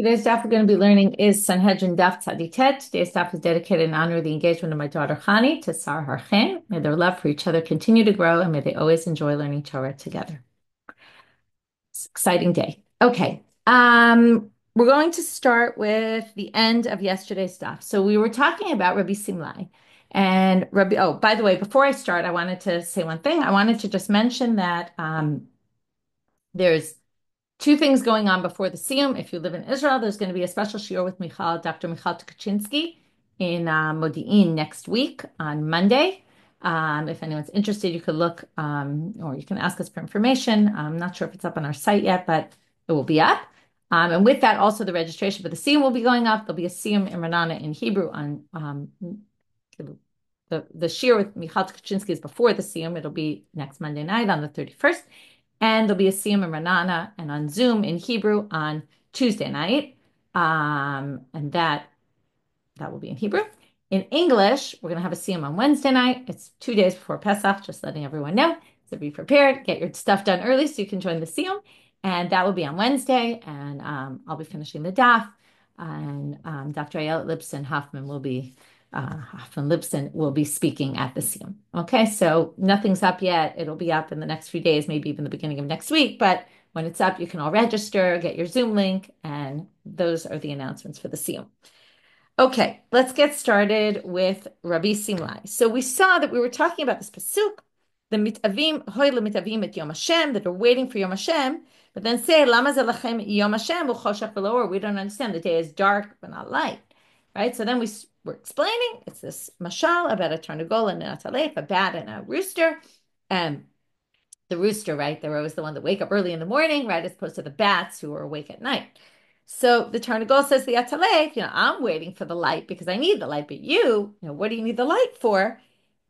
Today's daf we're going to be learning is Sanhedrin daf tzaditet. Today's daf is dedicated in honor of the engagement of my daughter Chani to Sar Harchen. May their love for each other continue to grow and may they always enjoy learning Torah together. It's an exciting day. Okay. We're going to start with the end of yesterday's daf. So we were talking about Rabbi Simlai and Rabbi. Oh, by the way, before I start, I wanted to say one thing. I wanted to just mention that there's two things going on before the Siyum. If you live in Israel, there's going to be a special shiur with Dr. Michal Tukachinsky in Modi'in next week on Monday. If anyone's interested, you could look or you can ask us for information. I'm not sure if it's up on our site yet, but it will be up. And with that, also the registration for the Siyum will be going up. There'll be a Siyum in Ranana in Hebrew on the shiur with Michal Tukachinsky is before the Siyum. It'll be next Monday night on the 31st. And there'll be a Siyum in Ranana and on Zoom in Hebrew on Tuesday night. And that will be in Hebrew. In English, we're going to have a Siyum on Wednesday night. It's 2 days before Pesach, just letting everyone know. So be prepared, get your stuff done early so you can join the Siyum. And that will be on Wednesday. And I'll be finishing the daf. And Dr. Ayelet Lipson-Hoffman will be Lipson will be speaking at the Siyum. Okay, so nothing's up yet. It'll be up in the next few days, maybe even the beginning of next week. But when it's up, you can all register, get your Zoom link, and those are the announcements for the Siyum. Okay, let's get started with Rabbi Simlai. So we saw that we were talking about this pasuk, the mitavim, hoy lemitavim et Yom Hashem, that are waiting for Yom Hashem, but then say, lama ze lachem Yom Hashem u'choshech v'lo, we don't understand. The day is dark but not light, right? So then we're explaining, it's this mashal about a tarnugol and an atalef, a bat and a rooster, and the rooster, right? They're always the one that wake up early in the morning, right? As opposed to the bats who are awake at night. So the Tarnagol says to the Atalef, I'm waiting for the light because I need the light, but what do you need the light for?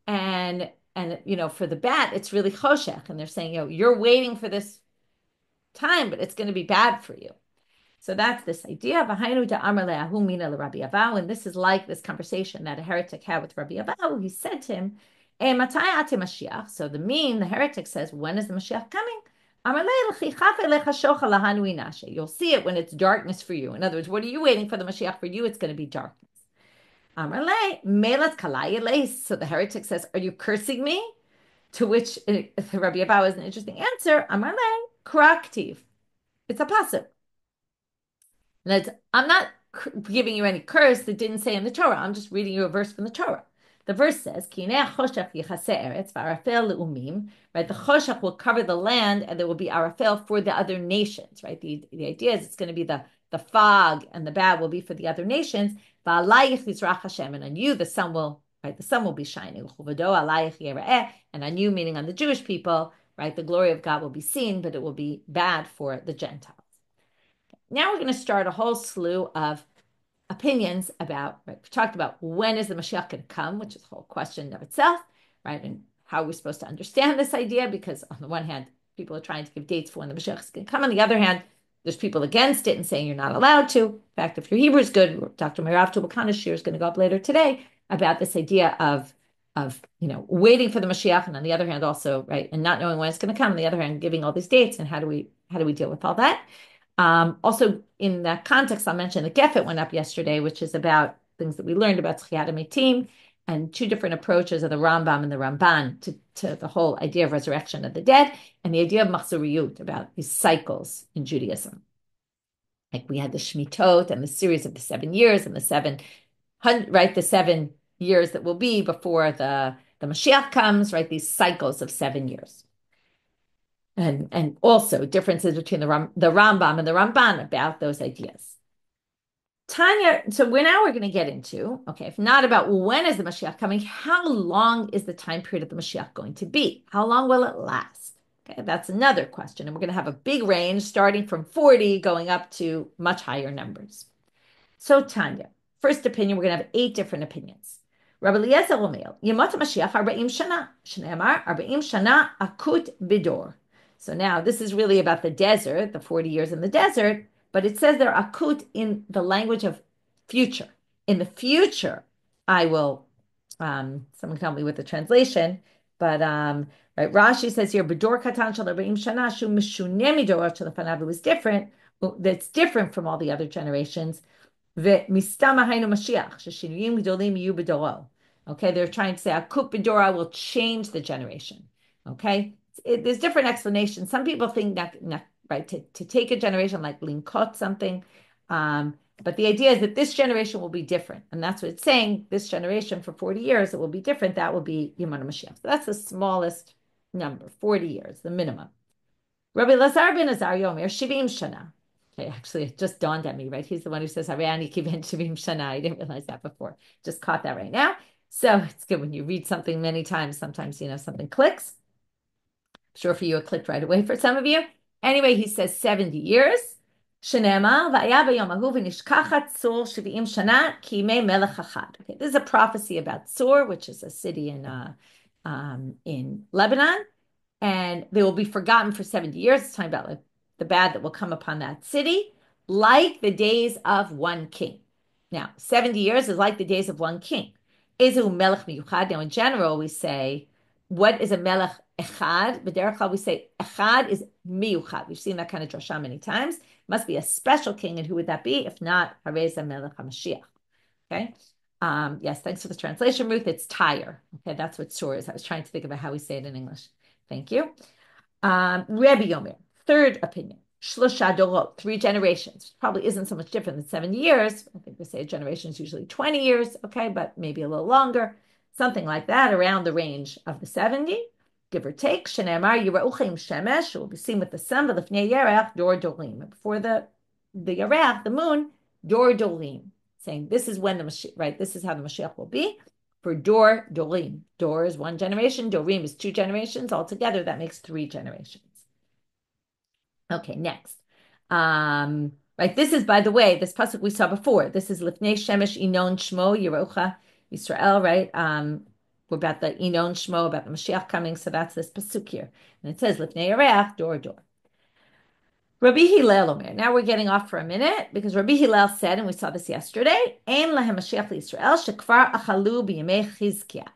And for the bat, it's really choshech. And they're saying, you're waiting for this time, but it's going to be bad for you. So that's this idea of and this is like this conversation that a heretic had with Rabbi Abahu. He said to him, mashiach. So the heretic says, when is the Mashiach coming? You'll see it when it's darkness for you. In other words, what are you waiting for the Mashiach? For you, it's going to be darkness. So the heretic says, are you cursing me? To which Rabbi Abahu has an interesting answer. Kraktiv. It's a pasuk. I'm not giving you any curse that didn't say in the Torah. I'm just reading you a verse from the Torah. The verse says, right? The choshech will cover the land and there will be arafel for the other nations, right? The idea is it's going to be the fog and the bad will be for the other nations. And on you, the sun will be shining. And on you, meaning on the Jewish people, right? The glory of God will be seen, but it will be bad for the Gentiles. Now we're going to start a whole slew of opinions about, right? We talked about when is the Mashiach going to come, which is a whole question of itself, right? And how are we supposed to understand this idea? Because on the one hand, people are trying to give dates for when the Mashiach is going to come. On the other hand, there's people against it and saying you're not allowed to. In fact, if your Hebrew is good, Dr. Meirav Tubakana's shiur is going to go up later today about this idea of waiting for the Mashiach, and on the other hand also, right, and not knowing when it's going to come. On the other hand, giving all these dates, and how do we deal with all that? Also, in that context, I'll mention the Gefet went up yesterday, which is about things that we learned about Tchiyat HaMetim and two different approaches of the Rambam and the Ramban to the whole idea of resurrection of the dead and the idea of machzoriyut, about these cycles in Judaism. Like we had the Shmitot and the series of the 7 years and the 7 years that will be before the Mashiach comes, right? These cycles of 7 years. And also differences between the Rambam and the Ramban about those ideas. Tanya, so now we're going to get into, okay, if not about when is the Mashiach coming, how long is the time period of the Mashiach going to be? How long will it last? Okay, that's another question. And we're going to have a big range starting from 40 going up to much higher numbers. So Tanya, first opinion, we're going to have 8 different opinions. Rabbi Eliezer Omer, Yemot Mashiach 40 shana, Shneimar 40 shana akut bidor. So now this is really about the desert, the 40 years in the desert, but it says they're akut in the language of future. In the future, I will, someone tell me with the translation, but right, Rashi says here, B'dor katan shel 40 shana shu mishuneh midor shel lefanav, it was different. that's different from all the other generations. ומסתם היינו משיח, ששינויים גדולים יהיו בדורו. Okay, they're trying to say akut b'dora will change the generation. Okay, there's different explanations. Some people think that right to take a generation like linkot something, but the idea is that this generation will be different, and that's what it's saying. This generation for 40 years it will be different. That will be Yemana Mashiach. So that's the smallest number, 40 years, the minimum. Rabbi Lazar ben Azar Yomer Shivim Shana. Okay, actually, it just dawned on me, right? He's the one who says, Harani Kiven Shivim Shana. I didn't realize that before. Just caught that right now. So it's good when you read something many times. Sometimes, something clicks. I'm sure for you, it clicked right away for some of you. Anyway, he says 70 years. Shenema, v'aya b'yomahu v'nishkachat Tzur Shivim Shana Kimei Melech Achad. Okay, this is a prophecy about Tzur, which is a city in Lebanon. And they will be forgotten for 70 years. It's talking about like the bad that will come upon that city, like the days of one king. Now, 70 years is like the days of one king. Ezu melech miyuchad. Now, in general, we say, what is a melech echad? But derech we say echad is miyuchad. We've seen that kind of drasha many times. It must be a special king, and who would that be? If not, hareza melech hamashiach. Okay. Yes, thanks for the translation, Ruth. It's Tyre. Okay, that's what Shur is. I was trying to think about how we say it in English. Thank you. Rabbi Yomer, third opinion. Shlosha dorot, 3 generations. Probably isn't so much different than 70 years. I think we say a generation is usually 20 years, okay, but maybe a little longer. Something like that, around the range of the 70, give or take. Shenemar yirauchim shemesh, will be seen with the sun, v'lifnei yerach, dor dolim. Before the yerach, the moon, dor dolim. Saying this is when the Mashiach, right, this is how the Mashiach will be. For Dor, Dorim. Dor is 1 generation. Dorim is 2 generations. Altogether, that makes 3 generations. Okay, next. Right, this is, by the way, this pasuk we saw before. This is Lifnei Shemesh Inon Shmo Yerocha Yisrael, right? About the Inon Shmo, about the Mashiach coming. So that's this pasuk here. And it says Lifnei Yereach, Dor, Dor. Rabbi Hillel Omer. Now we're getting off for a minute because Rabbi Hillel said, and we saw this yesterday, Ein lahem Mashiach Yisrael shekvar achalu b'yemei Chizkiah.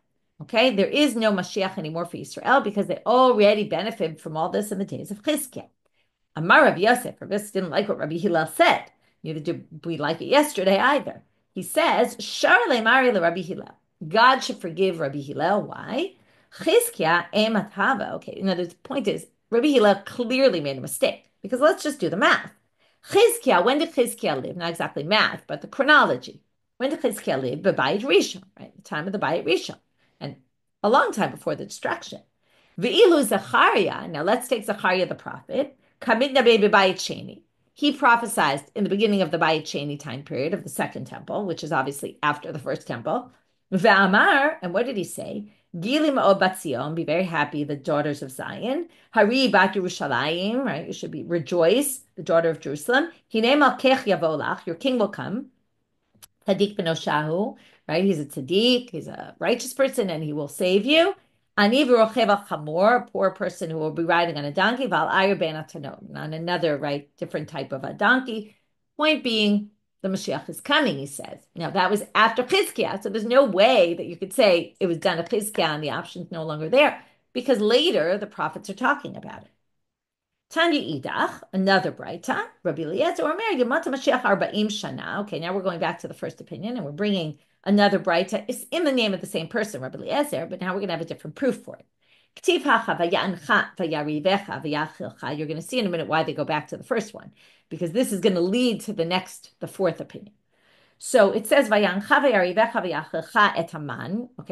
Okay, there is no Mashiach anymore for Israel because they already benefited from all this in the days of Chizkiah. Amar Rabbi Yosef. Rabbi Yosef didn't like what Rabbi Hillel said. Neither did we like it yesterday either. He says, Shar le'mari le'Rabbi Hillel. God should forgive Rabbi Hillel. Why? Chizkiah emat hava. Okay, now the point is, Rabbi Hillel clearly made a mistake. Because let's just do the math. Chizkiah, when did Chizkiah live? Not exactly math, but the chronology. When did Chizkiah live? B'bayit Rishon, right? The time of the Bayit Rishon. And a long time before the destruction. V'ilu Zechariah, now let's take Zechariah the prophet. Kamid Nabe b'Bayit Sheni. He prophesied in the beginning of the Bayit Sheni time period of the second temple, which is obviously after the first temple. V'amar, and what did he say? Gili ma'od bat Zion, be very happy, the daughters of Zion. Hari bat Yerushalayim, right? You should be rejoice, the daughter of Jerusalem. Hine malkech yavolach, your king will come. Tzaddik ben Oshahu, right? He's a tzaddik, he's a righteous person, and he will save you. Ani v'rochev al chamor, poor person who will be riding on a donkey. Val ayir ben atanon, on another, right, different type of a donkey. Point being, the Mashiach is coming, he says. Now, that was after Chizkiah, so there's no way that you could say it was done at Chizkiah and the option's no longer there, because later the prophets are talking about it. Tanya Idach, another braita, Rabbi Eliezer, or Mary, Yemata Mashiach Arba'im Shana. Okay, now we're going back to the first opinion, and we're bringing another braita. It's in the name of the same person, Rabbi Eliezer, but now we're going to have a different proof for it. You're going to see in a minute why they go back to the first one, because this is going to lead to the fourth opinion. So it says, okay,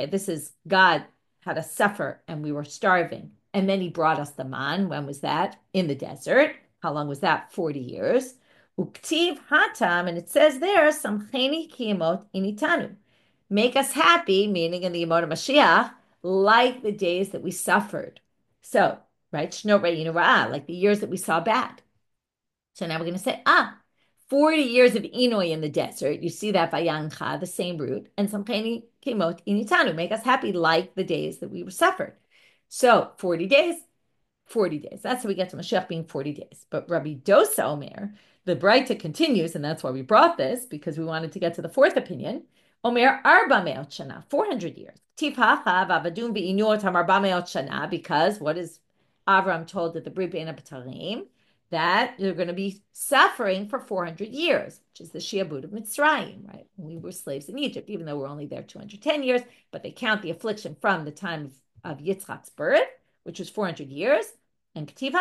this is God had us suffer and we were starving. And then he brought us the man. When was that? In the desert. How long was that? 40 years. Uktiv hatam, and it says there, samcheni kiyamot initanu. Make us happy, meaning in the Yemot Mashiach, like the days that we suffered. So, right, Shnot Re'inu Ra'ah, like the years that we saw bad. So now we're going to say, 40 years of Inoi in the desert. You see that Vayancha, the same root, and Samcheni Kemot Initanu, make us happy like the days that we suffered. So 40 days, 40 days. That's how we get to Mashiach being 40 days. But Rabbi Dosa Omer, the braita continues, and that's why we brought this, because we wanted to get to the fourth opinion. Omer Arba Meot Shana, 400 years. Tifhacha v'avadum v'inot ham Arba Meot Shana, because what is Avram told at the Brit Bein HaBetarim? that you're going to be suffering for 400 years, which is the Shiabud of Mitzrayim, right? We were slaves in Egypt, even though we're only there 210 years, but they count the affliction from the time of Yitzchak's birth, which was 400 years. And because the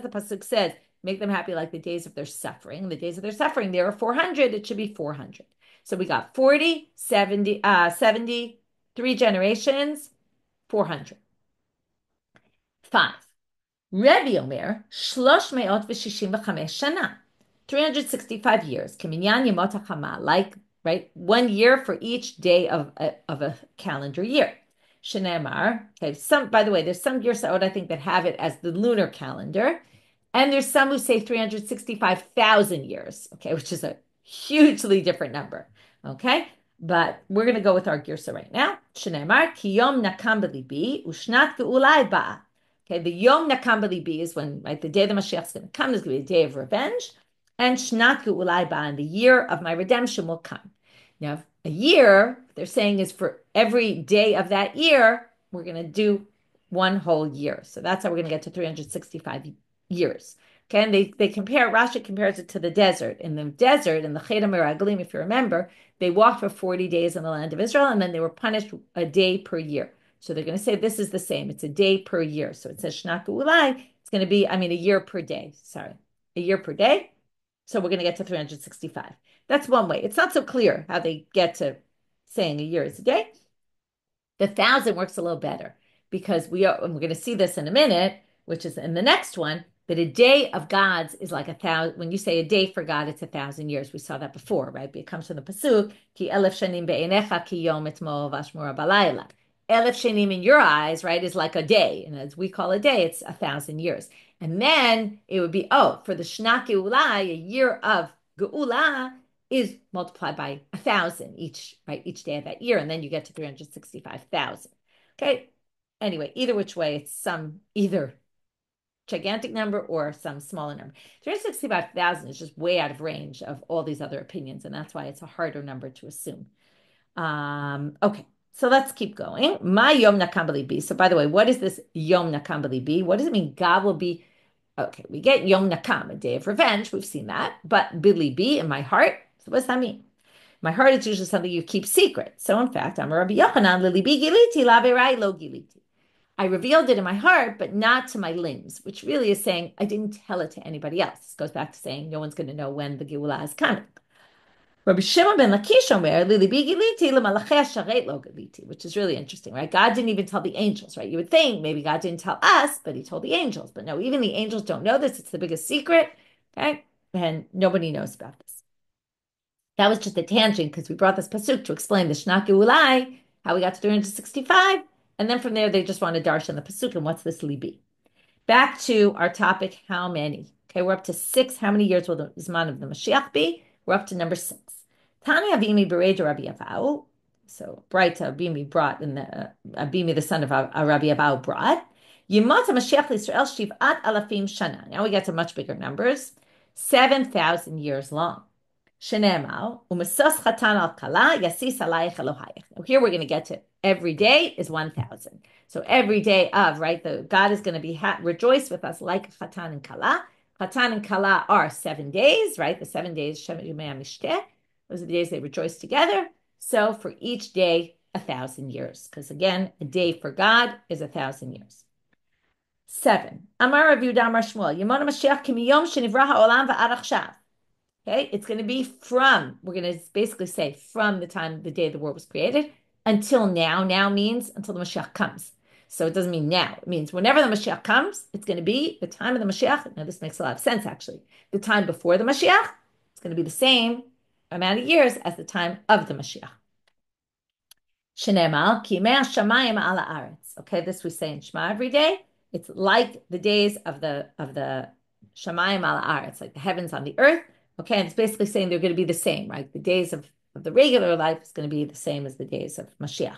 pasuk says, make them happy like the days of their suffering. The days of their suffering, there are 400, it should be 400. So we got 40, 70, 3 generations, 400. 5. Rebbe Omer, 365 shana. 365 years. Keminyan yemot hachama, like, right, 1 year for each day of a calendar year. Shenemar, okay, by the way, there's some Girsa'ot, I think, that have it as the lunar calendar. And there's some who say 365,000 years, okay, which is a hugely different number, okay? But we're going to go with our Girsa right now. Shenemar, ki yom nakam b'libi, ushnat ge'ulai ba'a. Okay, the Yom Nakam B'libi is when, right, the day the Mashiach is going to come. There's going to be a day of revenge, and Shnat Ge'ulai Ba, and the year of my redemption will come. Now, a year, they're saying, is for every day of that year, we're going to do one whole year. So that's how we're going to get to 365 years. Okay, and they compare, Rashi compares it to the desert. In the desert, in the Cheder Meraglim, if you remember, they walked for 40 days in the land of Israel, and then they were punished a day per year. So they're going to say this is the same. It's a day per year. So it says Shna Ge'ulai. It's going to be, a year per day. Sorry, a year per day. So we're going to get to 365. That's one way. It's not so clear how they get to saying a year is a day. The 1,000 works a little better because and we're going to see this in a minute, which is in the next one, that a day of God's is like 1,000. When you say a day for God, it's 1,000 years. We saw that before, right? It comes from the pasuk, ki elef shanim be'enecha ki yom etmol v'ashmura balayla. Elef shanim in your eyes, right, is like a day. And as we call a day, it's 1,000 years. And then it would be, for the Shna Ge'ulai, a year of Ge'ula is multiplied by 1,000 each day of that year. And then you get to 365,000. Okay. Anyway, either which way, it's either gigantic number or some smaller number. 365,000 is just way out of range of all these other opinions. And that's why it's a harder number to assume. Okay. So let's keep going. My Yom Nakam B'libi. So by the way, what is this Yom Nakam B'libi? What does it mean? God will be, okay, we get Yom Nakam, a day of revenge. We've seen that. But B'libi, in my heart. So what does that mean? My heart is usually something you keep secret. So in fact, I'm a Rabbi Yochanan, Lilibi Giliti, Laverai Lo Giliti. I revealed it in my heart, but not to my limbs, which really is saying I didn't tell it to anybody else. This goes back to saying no one's going to know when the Geulah is coming. Rabbi Shimon ben Lakish Omer, Lilibi Giliti lemalachei sharet lo giliti, which is really interesting, right? God didn't even tell the angels, right? You would think maybe God didn't tell us, but he told the angels. But no, even the angels don't know this. It's the biggest secret, okay? And nobody knows about this. That was just a tangent because we brought this pasuk to explain the Shna Ge'ulai, how we got to 365, and then from there they just want to darshan the pasuk and what's this libi. Back to our topic, how many? Okay, we're up to 6. How many years will the Zman of the Mashiach be? We're up to number 6. Tani Avimi Bereja Rabbi Avau. So braita Abimi brought in the Abimi, the son of Rabbi Avau, brought. Yimot Mashiach Yisrael Shiv'at Alafim Shana. Now we get to much bigger numbers. 7,000 years long. Shenemal u'mesos chatan al kala yasis alayich Elohayich. Now here we're going to get to every day is 1,000. So every day of, right, God is going to be rejoice with us like chatan and kala. Chatan and kala are 7 days, right? The 7 days, Shem Yomei Mishteh. Those are the days they rejoice together. So for each day, 1,000 years. Because again, a day for God is 1,000 years. 7. Amar Rav Yehuda Amar Shmuel, Yemona Mashiach kimiyom shenivra ha'olam va'ad achshav. Okay, it's going to be we're going to basically say from the time the day the world was created until now. Now means until the Mashiach comes. So it doesn't mean now. It means whenever the Mashiach comes, it's going to be the time of the Mashiach. Now this makes a lot of sense, actually. The time before the Mashiach, it's going to be the same amount of years as the time of the Mashiach. Shenemal, ki mei hashamayim ala aretz. Okay, this we say in Shema every day. It's like the days of the shamayim ala aretz, like the heavens on the earth. Okay, and it's basically saying they're going to be the same, right? The days of the regular life is going to be the same as the days of Mashiach.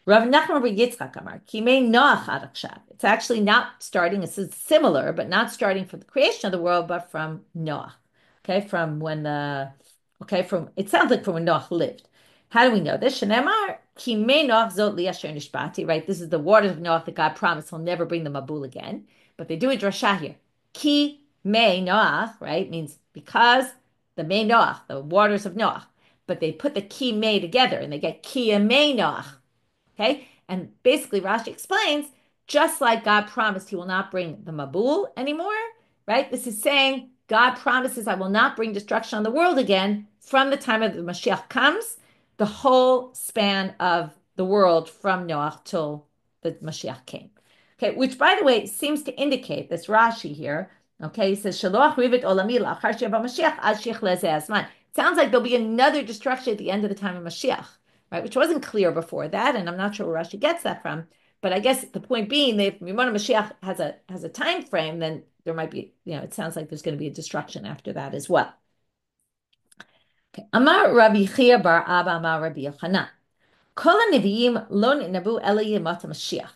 Rav Nachman bar Yitzchak Amar, Kimei Noach ad akshav. It's actually not starting, it's similar, but not starting from the creation of the world, but from Noach. Okay, it sounds like from when Noach lived. How do we know this? Shenemar, Kimei Noach zot li asher nishbati, right? This is the waters of Noach that God promised he'll never bring the Mabul again. but they do a drasha here. Ki me Noach, right, means because the me Noach, the waters of Noach, but they put the ki me together and they get ki me Noach. Okay, and basically Rashi explains, just like God promised he will not bring the Mabul anymore, right? This is saying God promises I will not bring destruction on the world again from the time of the Mashiach comes, the whole span of the world from Noah till the Mashiach came. Okay, which by the way seems to indicate this Rashi here. Okay, he says Shaloach Rivit Olami Lachar Sheva Mashiach Ad Shichle Ze'azman. Sounds like there'll be another destruction at the end of the time of Mashiach, right? Which wasn't clear before that, and I'm not sure where Rashi gets that from. But I guess the point being that if Yemona Mashiach has a time frame, then there might be, it sounds like there's going to be a destruction after that as well. Okay. Amar Rabbi Chia bar Abba Amar Rabbi Yochanan. Kol neviim lo nebu ela yemata Mashiach.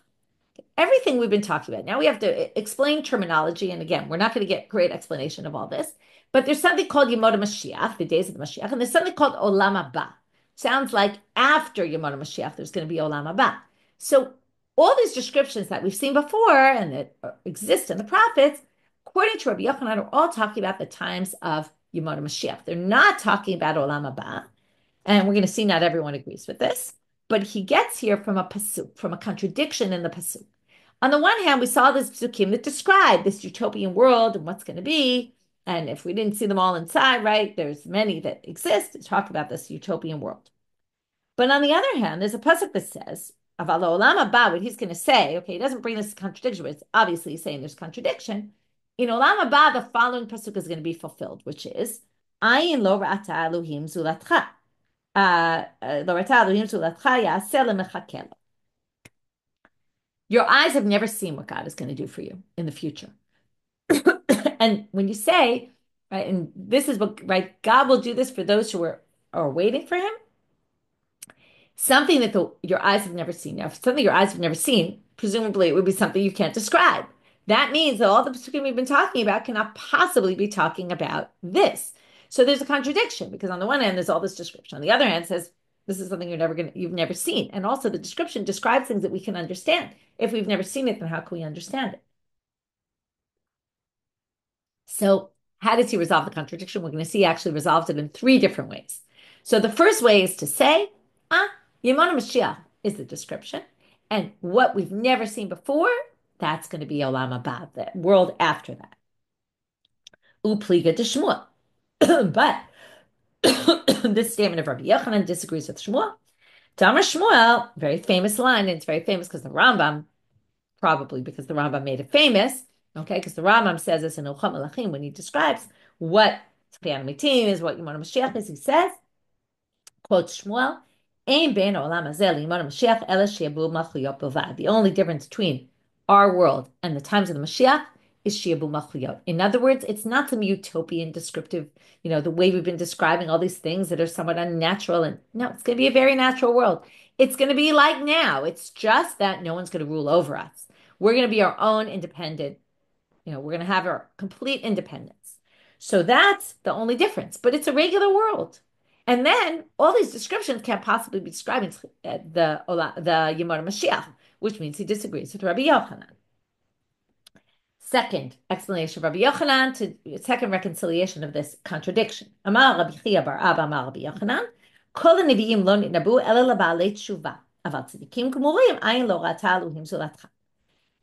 Everything we've been talking about. Now we have to explain terminology. And again, we're not going to get great explanation of all this. But there's something called Yemot Mashiach, the days of the Mashiach. And there's something called Olam Haba. Sounds like after Yemot Mashiach, there's going to be Olam Haba. So all these descriptions that we've seen before and that exist in the prophets, according to Rabbi Yochanan, are all talking about the times of Yemot Mashiach. They're not talking about Olam Haba. And we're going to see not everyone agrees with this. But he gets here from a pasuk, from a contradiction in the pasuk. On the one hand, we saw this psukim that describe this utopian world and what's going to be. And if we didn't see them all inside, right, there's many that exist to talk about this utopian world. But on the other hand, there's a pasuk that says, Aval olam haba, what he's going to say, okay, he doesn't bring this contradiction, but it's obviously saying there's contradiction. In olam haba, the following pasuk is going to be fulfilled, which is, Ayin lo ra'ata Elohim zulatcha. Your eyes have never seen what God is going to do for you in the future. And when you say, right, and this is what, right, God will do this for those who are waiting for him, something that your eyes have never seen. Now, if something your eyes have never seen, presumably it would be something you can't describe. That means that all the psukim we've been talking about cannot possibly be talking about this. So there's a contradiction because on the one hand, there's all this description. On the other hand, it says this is something you've never seen. And also the description describes things that we can understand. If we've never seen it, then how can we understand it? So how does he resolve the contradiction? We're going to see he actually resolves it in 3 different ways. So the first way is to say, Yemona Mashiach is the description. And what we've never seen before, that's going to be Olam Haba, the world after that. Upliga de Shmuel. But this statement of Rabbi Yochanan disagrees with Shmuel. Tamar Shmuel, very famous line, and it's very famous because the Rambam, probably because the Rambam made it famous, okay, because the Rambam says this in Ilchot Melachim when he describes what Tchiyan Mitim is, what Yemona Mashiach is, he says, quote Shmuel, Ein ben olam hazeh Yemona Mashiach ela she'yabu malchuyot bilvad. The only difference between our world and the times of the Mashiach is she'yabu malchuyot. In other words, it's not some utopian descriptive, the way we've been describing all these things that are somewhat unnatural. And no, it's going to be a very natural world. It's going to be like now. It's just that no one's going to rule over us. We're going to be our own independent, we're going to have our complete independence. So that's the only difference. But it's a regular world. And then all these descriptions can't possibly be describing the Yemona Mashiach, which means he disagrees with Rabbi Yochanan. Second explanation of Rabbi Yochanan, second reconciliation of this contradiction. Amar Rabbi Chia bar Abba Amar Rabbi Yochanan, Kol neviim lo nitnabu ela leba'alei tshuva, aval tzadikim gemurim ayin lo ra'ata Elohim zulatcha.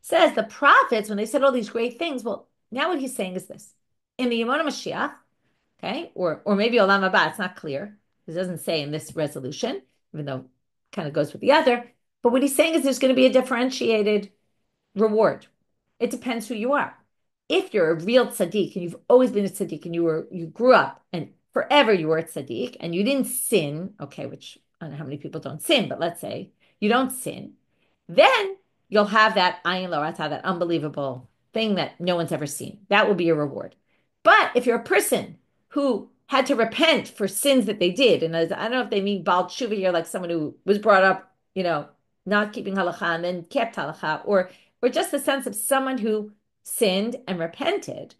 Says the prophets, when they said all these great things, well, now what he's saying is this. In the Yemona Mashiach, okay, or maybe Olam Haba, it's not clear. It doesn't say in this resolution, even though it kind of goes with the other. But what he's saying is there's going to be a differentiated reward. It depends who you are. If you're a real tzaddik and you've always been a tzaddik and you grew up and forever you were a tzaddik and you didn't sin, okay, which I don't know how many people don't sin, but let's say you don't sin, then you'll have that ayin lo ra'ata, that unbelievable thing that no one's ever seen. That will be your reward. But if you're a person who had to repent for sins that they did, and I don't know if they mean Baal Tshuva here, like someone who was brought up, not keeping halacha and then kept halacha, or just the sense of someone who sinned and repented,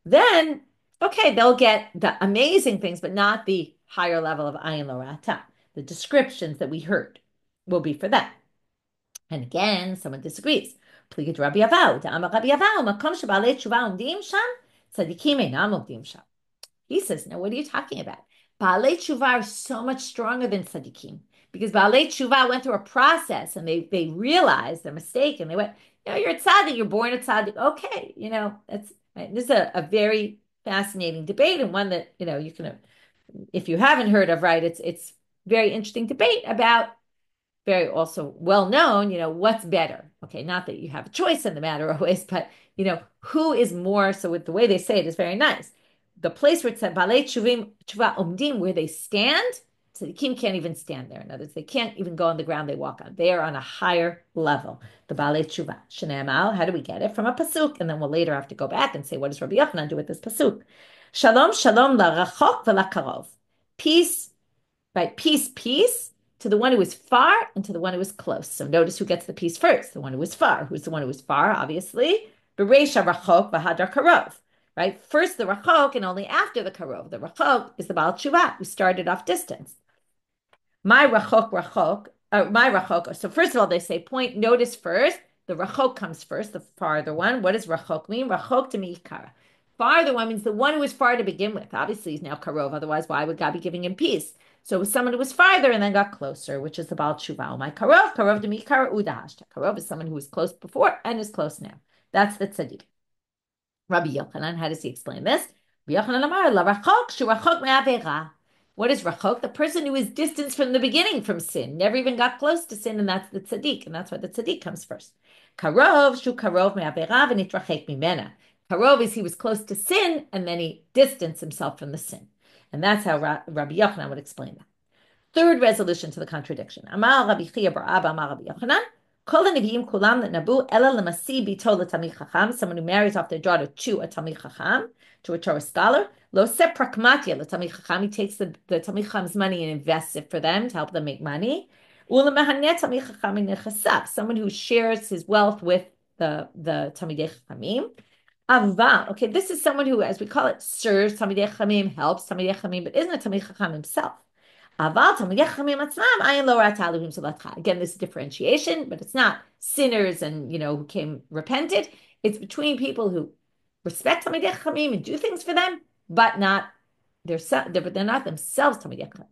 then, okay, they'll get the amazing things, but not the higher level of ayin lo ra'ata. The descriptions that we heard will be for them. And again, someone disagrees. Pligid Rabbi Yavau, Da'amar Rabbi Yavau, Makom Shebalei Tshuva Umdim Sham, Tzadikim Einam Umdim Sham. He says, now what are you talking about? Baalei Tshuva are so much stronger than tzaddikim because Baalei Tshuva went through a process and they realized their mistake and they went, you're a tzaddik, you're born a tzaddik. Okay, that's right. This is a very fascinating debate and one that, you can, if you haven't heard of, right, it's very interesting debate about very also well known, what's better. Okay, not that you have a choice in the matter always, but, who is more, so with the way they say it is very nice. The place where it said Balei Tshuva Omdim, where they stand, so the king can't even stand there. In other words, they can't even go on the ground they walk on. They are on a higher level. The Balei Tshuva. Shneamal, how do we get it? From a pasuk. And then we'll later have to go back and say, what does Rabbi Yochanan do with this pasuk? Shalom, shalom la rachok v'la karov. Peace, right? Peace, peace to the one who is far and to the one who is close. So notice who gets the peace first. The one who is far. Who's the one who is far, obviously? Bereisha rachok v'hadar karov. Right? First the rachok and only after the karov. The rachok is the Baal Tshuva who started off distance. My rachok. So first of all, they say point, notice first, the rachok comes first, the farther one. What does rachok mean? Rachok to mi'ikara. Farther one means the one who was far to begin with. Obviously, he's now karov. Otherwise, why would God be giving him peace? So it was someone who was farther and then got closer, which is the Baal Tshuva. My karov to mi'ikara udahashta. Karov is someone who was close before and is close now. That's the tzaddik. Rabbi Yochanan, how does he explain this? Rabbi Yochanan Amar, La rachok, shu rachok me'avera. What is rachok? The person who is distanced from the beginning from sin, never even got close to sin, and that's the tzaddik, and that's why the tzaddik comes first. Karov, shu karov me'avera v'nitrachek mimena. Karov is he was close to sin, and then he distanced himself from the sin. And that's how Rabbi Yochanan would explain that. Third resolution to the contradiction. Amar Rabbi Chia bar Abba, Amar Rabbi Yochanan, someone who marries off their daughter to a Talmid Chacham, to a Torah scholar, he takes the Talmid Chacham's money and invests it for them to help them make money. Someone who shares his wealth with the Talmidei Chachamim. Okay, this is someone who, as we call it, serves Talmidei Chachamim, helps Talmidei Chachamim, but isn't a Talmid Chacham himself. Again, this differentiation, but it's not sinners and who came repented. It's between people who respect Talmidei Chachamim and do things for them, but they're not themselves Talmidei Chachamim.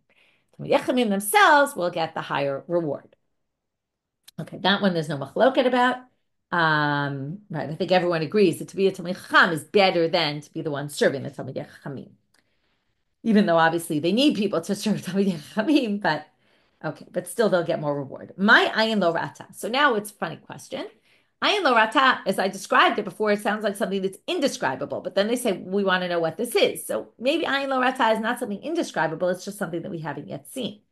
Talmidei Chachamim themselves will get the higher reward. Okay, that one there's no machloket about. Right, I think everyone agrees that to be a Talmid Chacham is better than to be the one serving the Talmidei Chachamim. Even though obviously they need people to serve Talmidei Chachamim, but still they'll get more reward. My ayin lo rata. So now it's a funny question. Ayin lo rata, as I described it before, it sounds like something that's indescribable, but then they say, we want to know what this is. So maybe ayin lo rata is not something indescribable, it's just something that we haven't yet seen.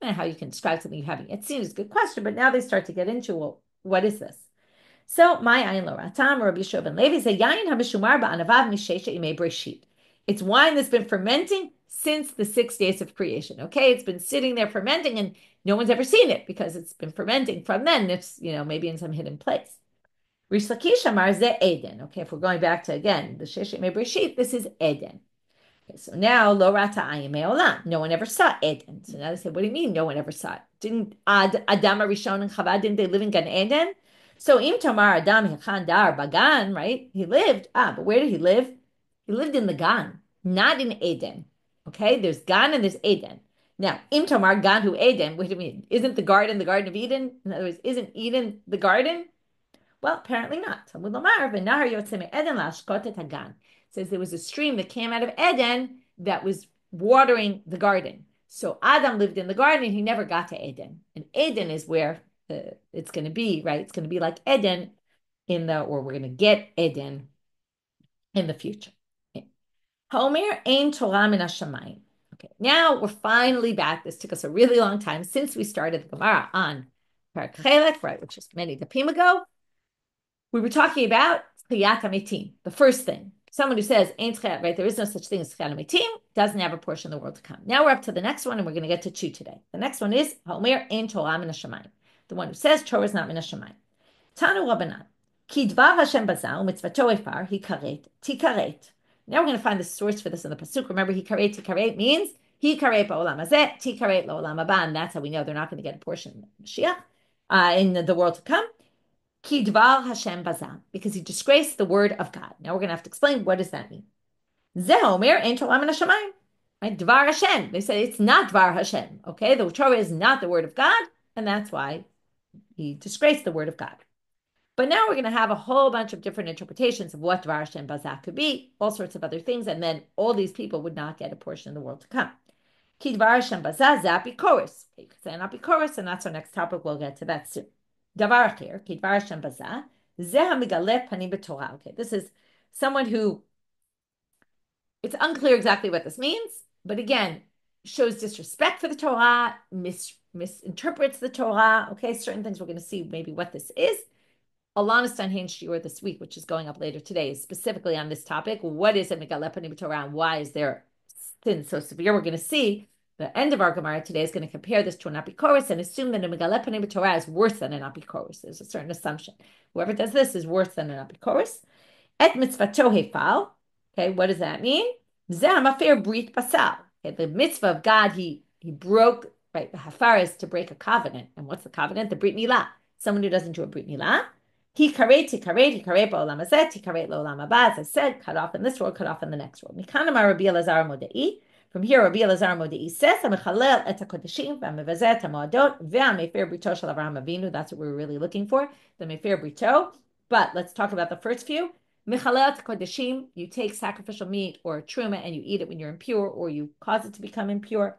And how you can describe something you haven't yet seen is a good question, but now they start to get into, well, what is this? So, my ayin lo rata, Rabbi Yishua ben Levi, say, yayin ha-mishumar ba'anavav mishesha imei breshit. It's wine that's been fermenting since the 6 days of creation. Okay, it's been sitting there fermenting and no one's ever seen it because it's been fermenting from then. It's, maybe in some hidden place. Rish Lakish Amar ze Eden. Okay, if we're going back to, again, the Sheshet Me Breshit, this is Eden. Okay, so now, Lo Rata Ayim Me'olam. No one ever saw Eden. So now they say, what do you mean no one ever saw it? Didn't Adam Rishon and Chava, didn't they live in Gan Eden? So Im Tamar Adam Hechan Dar Bagan, right? He lived, but where did he live? He lived in the Gan, not in Eden. Okay, there's Gan and there's Eden. Now, Im Tamar Gan Hu Eden, what do you mean? Isn't the Garden of Eden? In other words, isn't Eden the garden? Well, apparently not. Talmud Lomar, v'nahar yotzeh me'Eden la'ashkot et hagan. Says there was a stream that came out of Eden that was watering the garden. So Adam lived in the garden and he never got to Eden. And Eden is where it's going to be, right? It's going to be like Eden or we're going to get Eden in the future. Homer ein Torah min hashamayim. Okay, now we're finally back. This took us a really long time since we started the Gemara on Parak Chelek, right, which is many dapim ago. We were talking about Chiyat HaMetim, the first thing. Someone who says, Ein Chiyat, right, there is no such thing as Chiyat HaMetim, doesn't have a portion of the world to come. Now we're up to the next one, and we're going to get to two today. The next one is, Homer Ein Torah min hashamayim. The one who says Torah is not min hashamayim. Tanu Rabbanit. Ki dvar Hashem bazal, mitzvato efar, hikaret, tikaret. Now we're going to find the source for this in the Pasuk. Remember, hikaret, tikaret means, hikaret ba'olam hazeh, tikaret la'olam haba, and that's how we know they're not going to get a portion of Mashiach in the world to come. Ki dvar Hashem baza, because he disgraced the word of God. Now we're going to have to explain what does that mean. Zeh omer ein Torah min hashamayim. Right? Dvar Hashem. They say it's not Dvar Hashem. Okay, the Torah is not the word of God, and that's why he disgraced the word of God. But now we're going to have a whole bunch of different interpretations of what Dvar Hashem Bazak could be, all sorts of other things, and then all these people would not get a portion of the world to come. Ki Dvar Hashem Bazak apikores. You could say an apikores, and that's our next topic. We'll get to that soon. Davar acher, Ki Dvar Hashem Bazak, zeh megale panim b'Torah. Okay, this is someone who, it's unclear exactly what this means, but again, shows disrespect for the Torah, misinterprets the Torah. Okay, certain things we're going to see maybe what this is. Alana's Sanhedrin Shiur this week, which is going up later today, is specifically on this topic. What is a megale panim b'Torah, and why is their sin so severe? We're going to see the end of our Gemara today is going to compare this to an apikores and assume that a megale panim b'Torah is worse than an apikores. There's a certain assumption. Whoever does this is worse than an apikores. Et mitzvato hefal. Okay, what does that mean? Zeh mafir brit basal. Okay, the mitzvah of God, he broke, right? The hafar is to break a covenant. And what's the covenant? The brit milah. Someone who doesn't do a brit milah. He karet ba'olam hazeh, he karet lo'olam haba. As I said, cut off in this world, cut off in the next world. Mikanamar Rabbi Elazar Modei. From here, Rabbi Elazar Modei says, "Amechalel et hakodeshim v'amevazeh et hamoadot ve'amefer brito shel Avraham Avinu." That's what we were really looking for, the mefer brito. But let's talk about the first few. Mechalel et hakodeshim. You take sacrificial meat or truma and you eat it when you're impure, or you cause it to become impure.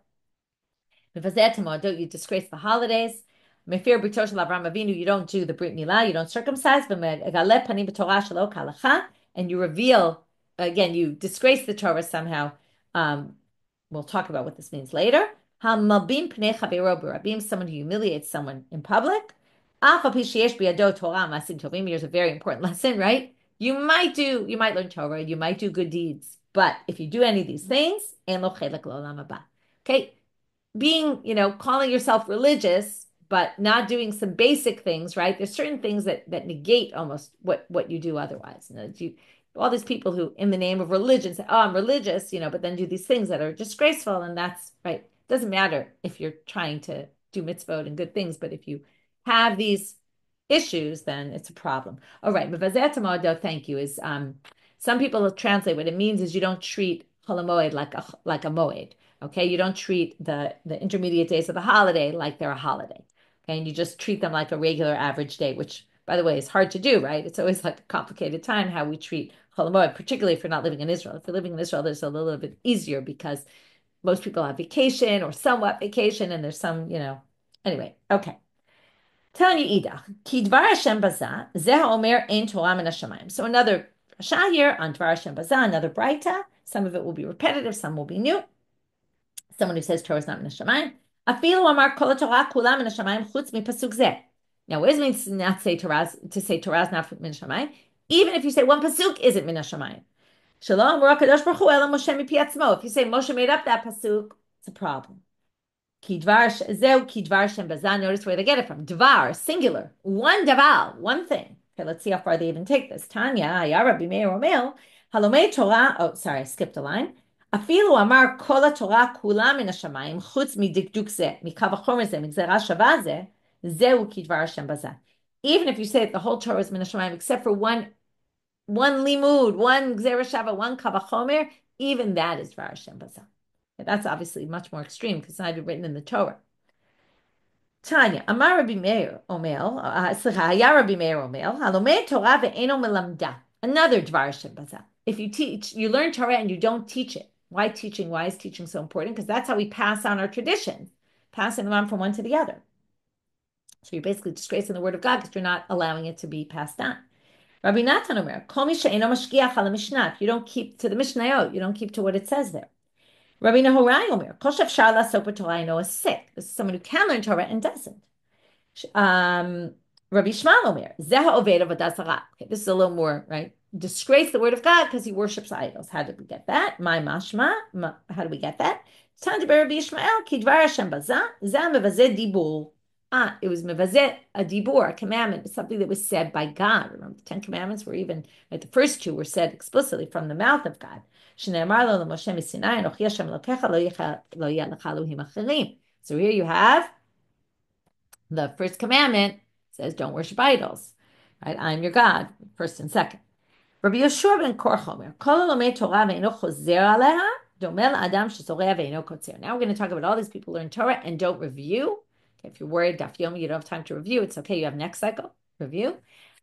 Mevazeh et hamoadot. You disgrace the holidays. Mefer brito shel Avraham Avinu, you don't do the brit milah, you don't circumcise, megale panim b'Torah shelo k'halacha, and you reveal, again, you disgrace the Torah somehow. We'll talk about what this means later. Hamalbim pnei chavero b'rabim, someone who humiliates someone in public. Af al pi sheyesh biyado Torah masim tovim. Here's a very important lesson, right? You might learn Torah, you might do good deeds, but if you do any of these things, en lo chelek lo'olam haba. Okay, being, calling yourself religious, but not doing some basic things, right? There's certain things that negate almost what you do otherwise. All these people who, in the name of religion, say, "Oh, I'm religious," but then do these things that are disgraceful, and that's right. It doesn't matter if you're trying to do mitzvot and good things, but if you have these issues, then it's a problem. All right, mevazeh tamado, thank you. Is some people translate what it means is you don't treat Chol HaMoed like a moed. Okay, you don't treat the intermediate days of the holiday like they're a holiday. Okay, and you just treat them like a regular average day, which, by the way, is hard to do, right? It's always like a complicated time how we treat Chol HaMoed, particularly if you're not living in Israel. If you're living in Israel, there's a little bit easier because most people have vacation or somewhat vacation, and there's some, Anyway, okay. Telling you idach, ki dvar Hashem baza, zeh omer ein Torah min hashamayim. So another Shah here on dvar Hashem baza, another braita. Some of it will be repetitive, some will be new. Someone who says Torah is not min hashamayim. Afilu amar kol Torah kula min hashamayim chutz mipasuk zeh. Now, what does it mean to not say Torah? To say Torah is not min hashamayim, even if you say one pasuk isn't min hashamayim. Shalom Kadosh Baruch Hu Elam Moshe mipi atzmo. If you say Moshe made up that pasuk, it's a problem. Ki dvar zeu ki dvar Shem bazan. Notice where they get it from. Dvar, singular, one davar, one thing. Okay, let's see how far they even take this. Tanya, ya Rabbi Meir Omel, halomei Torah. Oh, sorry, I skipped a line. Afilu amar kol Torah kula min hashamayim chutz midikduk zeh mikav hachomer zeh migzera shava zeh zeu ki dvar Shem bazan. Even if you say that the whole Torah is min hashamayim except for one limud, one gzera shava, one kavachomer, even that is dvar Hashem bazan. That's obviously much more extreme because it's not even written in the Torah. Tanya, Amar Rabbi Meir Omel, Haya Rabbi Meir Omel, Halomei Torah ve'eno melamda. Another dvar Hashem bazan. If you teach, you learn Torah and you don't teach it. Why teaching? Why is teaching so important? Because that's how we pass on our traditions, passing them on from one to the other. So you're basically disgracing the word of God because you're not allowing it to be passed on. Rabbi Natan Omer, Kol mi she'eno mashgiach al mishnah. You don't keep to the Mishnayot. You don't keep to what it says there. Rabbi Nehorai Omer, Kol shefshar la'asok b'Torah eno is sick. This is someone who can learn Torah and doesn't. Rabbi Shmuel Omer, Zeh ha'oved avodah zarah. Okay, this is a little more, right? Disgrace the word of God because he worships idols. How did we get that? My mashma. How do we get that? It's time to be Rabbi Yishmael. Ki dvar Hashem bazah, zeh mevazeh dibur. It was mevazeh, a dibur, a commandment, something that was said by God. Remember, the 10 Commandments were even, right, the first two were said explicitly from the mouth of God. So here you have the first commandment says don't worship idols. right? I'm your God, first and second. Rabbi Yoshua ben Korchomer, Kol Lomei Torah ve'eno chozer aleha, domeh la'adam shezoreh ve'eno kotzer. Now we're going to talk about all these people who learn Torah and don't review. Okay, if you're worried, Daf Yomi, you don't have time to review, it's okay. You have next cycle, review.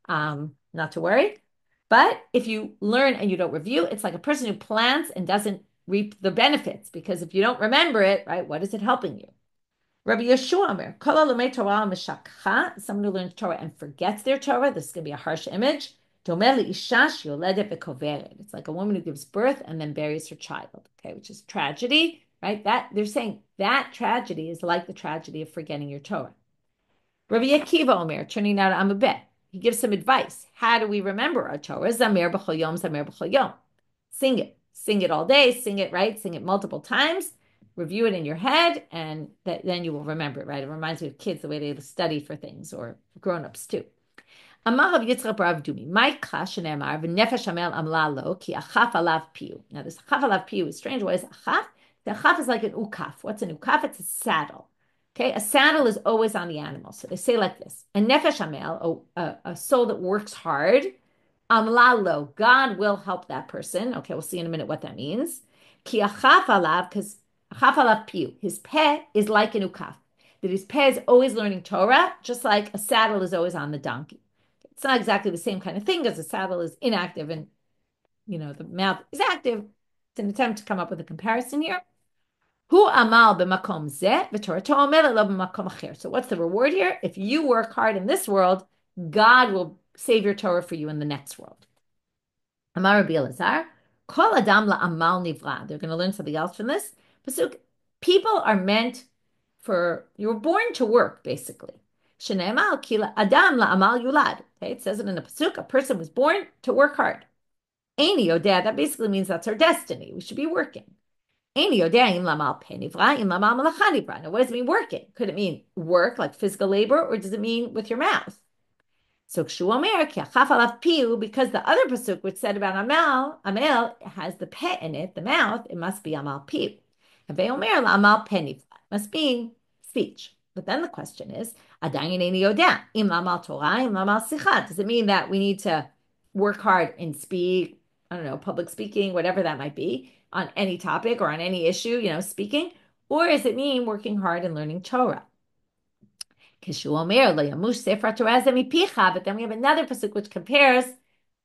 Not to worry. But if you learn and you don't review, it's like a person who plants and doesn't reap the benefits, because if you don't remember it, right, what is it helping you? Rabbi Yeshua Omer, Kol Lomei Torah Meshakcha, someone who learns Torah and forgets their Torah. This is going to be a harsh image. It's like a woman who gives birth and then buries her child, okay, which is tragedy, right? That they're saying that tragedy is like the tragedy of forgetting your Torah. Rabbi Akiva Omer, turning now to Amabeh, he gives some advice. How do we remember our Torah? Zamer b'chol yom, zamer b'chol yom. Sing it all day, sing it, right? Sing it multiple times. Review it in your head, and then you will remember it, right? It reminds me of kids, the way they study for things, or grown-ups too. Amar Rav Yitzchak bar Avdumi, my klash shenemar v'nefesh hamel amla lo ki achaf alav piu. Now this achaf alav piu is strange. What is achaf? The achaf is like an ukaf. What's an ukaf? It's a saddle. Okay, a saddle is always on the animal. So they say like this: a nefesh hamel, a soul that works hard, amla lo, God will help that person. Okay, we'll see in a minute what that means. Ki achaf alav, because achaf alav piu, his peh is like an ukaf. That his peh is always learning Torah, just like a saddle is always on the donkey. It's not exactly the same kind of thing, because the saddle is inactive and the mouth is active. It's an attempt to come up with a comparison here. Hu amal b'makom zeh v'Torah omer lo b'makom acher. So what's the reward here? If you work hard in this world, God will save your Torah for you in the next world. Amar Rabbi Elazar, kol adam la'amal nivra. They're going to learn something else from this. Pasuk, people are meant for, you were born to work, basically. Shene'emal kila adam la'amal yulad. Okay, it says it in the pasuk, a person was born to work hard. Eini yodea, that basically means that's our destiny. We should be working. Eini yodea im la'amal peh nivra, im la'amal malacha nivra. Now, what does it mean working? Could it mean work, like physical labor, or does it mean with your mouth? So kshu omer ki achaf alav piu, because the other pasuk which said about amal has the peh in it, the mouth, it must be amal piu. Havei omer la'amal peh nivra, must mean speech. But then the question is, does it mean that we need to work hard and speak, I don't know, public speaking, whatever that might be, on any topic or on any issue, speaking? Or does it mean working hard and learning Torah? But then we have another pasuk which compares